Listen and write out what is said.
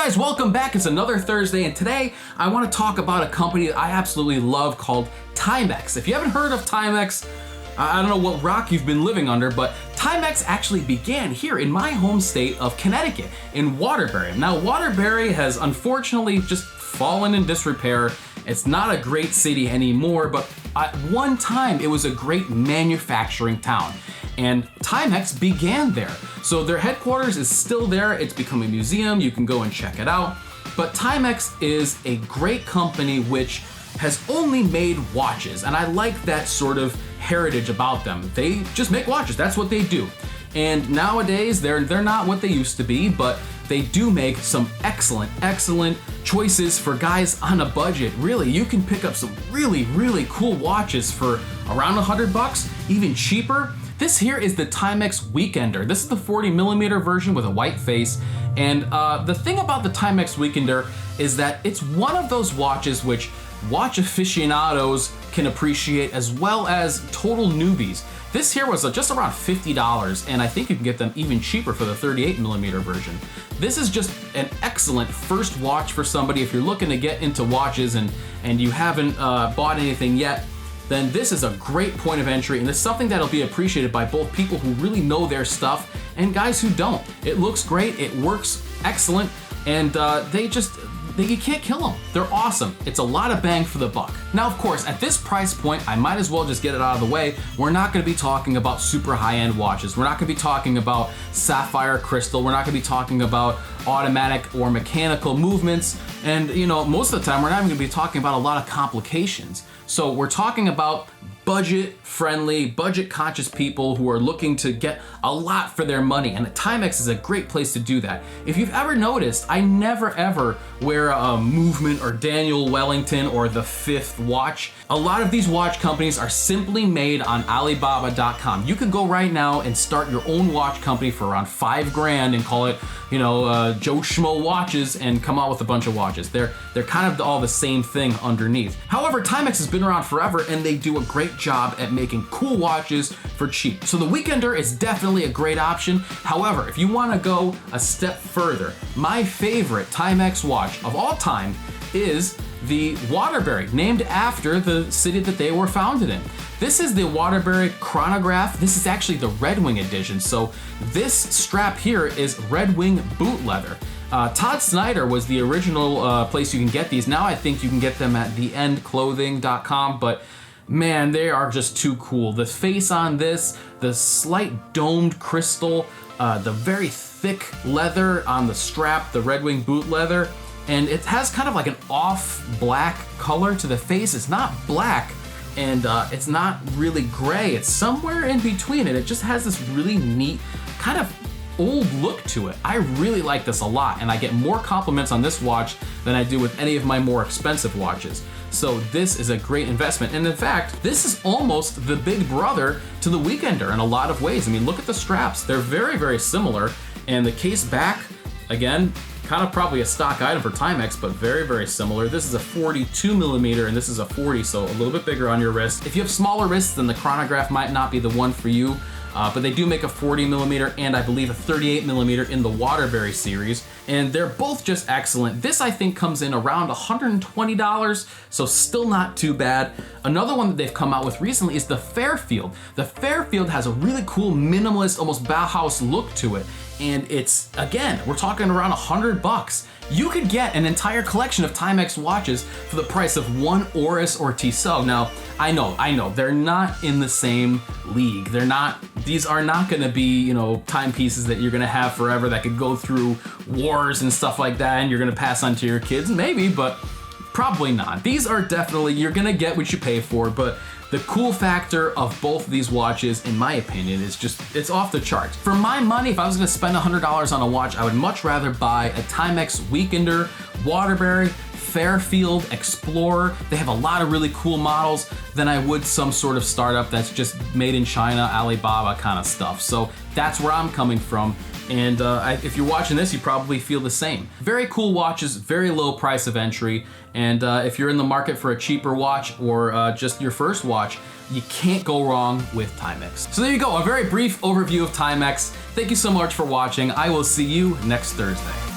guys, welcome back. It's another Thursday, and today I want to talk about a company that I absolutely love called Timex. If you haven't heard of Timex, I don't know what rock you've been living under, but Timex actually began here in my home state of Connecticut, in Waterbury. Now, Waterbury has unfortunately just fallen in disrepair. It's not a great city anymore, but at one time it was a great manufacturing town. And Timex began there. So their headquarters is still there. It's become a museum. You can go and check it out. But Timex is a great company which has only made watches. And I like that sort of heritage about them. They just make watches. That's what they do. And nowadays they're not what they used to be, but they do make some excellent choices for guys on a budget. Really, you can pick up some really cool watches for around $100, even cheaper. This here is the Timex Weekender. This is the 40mm version with a white face. And the thing about the Timex Weekender is that it's one of those watches which watch aficionados can appreciate as well as total newbies. This here was just around $50, and I think you can get them even cheaper for the 38mm version. This is just an excellent first watch for somebody if you're looking to get into watches and you haven't bought anything yet. Then this is a great point of entry, and it's something that'll be appreciated by both people who really know their stuff and guys who don't. It looks great, it works excellent, and you can't kill them. They're awesome. It's a lot of bang for the buck. Now, of course, at this price point, I might as well just get it out of the way. We're not gonna be talking about super high-end watches. We're not gonna be talking about sapphire crystal. We're not gonna be talking about automatic or mechanical movements. And most of the time, we're not even gonna be talking about a lot of complications. So we're talking about budget-friendly, budget-conscious people who are looking to get a lot for their money, and Timex is a great place to do that. If you've ever noticed, I never ever wear a Movement or Daniel Wellington or the Fifth watch. A lot of these watch companies are simply made on Alibaba.com. You can go right now and start your own watch company for around $5,000 and call it, Joe Schmo Watches, and come out with a bunch of watches. They're kind of all the same thing underneath. However, Timex has been around forever, and they do a great job at making cool watches for cheap. So the Weekender is definitely a great option. However, if you want to go a step further, my favorite Timex watch of all time is the Waterbury, named after the city that they were founded in. This is the Waterbury chronograph. This is actually the Red Wing edition. So this strap here is Red Wing boot leather. Todd Snyder was the original place you can get these. Now I think you can get them at theendclothing.com, but man, they are just too cool. The face on this, the slight domed crystal, the very thick leather on the strap, the Red Wing boot leather, and it has kind of like an off black color to the face. It's not black, and it's not really gray. It's somewhere in between, and it just has this really neat kind of old look to it. I really like this a lot, and I get more compliments on this watch than I do with any of my more expensive watches. So this is a great investment. And in fact, this is almost the big brother to the Weekender in a lot of ways. I mean, look at the straps. They're very similar. And the case back, again, kind of probably a stock item for Timex, but very similar. This is a 42mm and this is a 40, so a little bit bigger on your wrist. If you have smaller wrists, then the chronograph might not be the one for you. But they do make a 40mm and I believe a 38mm in the Waterbury series, and they're both just excellent. This I think comes in around $120, so still not too bad. Another one that they've come out with recently is the Fairfield. The Fairfield has a really cool minimalist, almost Bauhaus look to it, and it's, again, we're talking around $100. You could get an entire collection of Timex watches for the price of one Oris or Tissot. Now, I know, they're not in the same league. These are not gonna be, timepieces that you're gonna have forever that could go through wars and stuff like that and you're gonna pass on to your kids, maybe, but probably not. These are definitely, you're gonna get what you pay for, but the cool factor of both of these watches, in my opinion, is just, it's off the charts. For my money, if I was gonna spend $100 on a watch, I would much rather buy a Timex Weekender, Waterbury, Fairfield, Explorer. They have a lot of really cool models than I would some sort of startup that's just made in China, Alibaba kind of stuff. So that's where I'm coming from. And if you're watching this, you probably feel the same. Very cool watches, very low price of entry. And if you're in the market for a cheaper watch or just your first watch, you can't go wrong with Timex. So there you go, a very brief overview of Timex. Thank you so much for watching. I will see you next Thursday.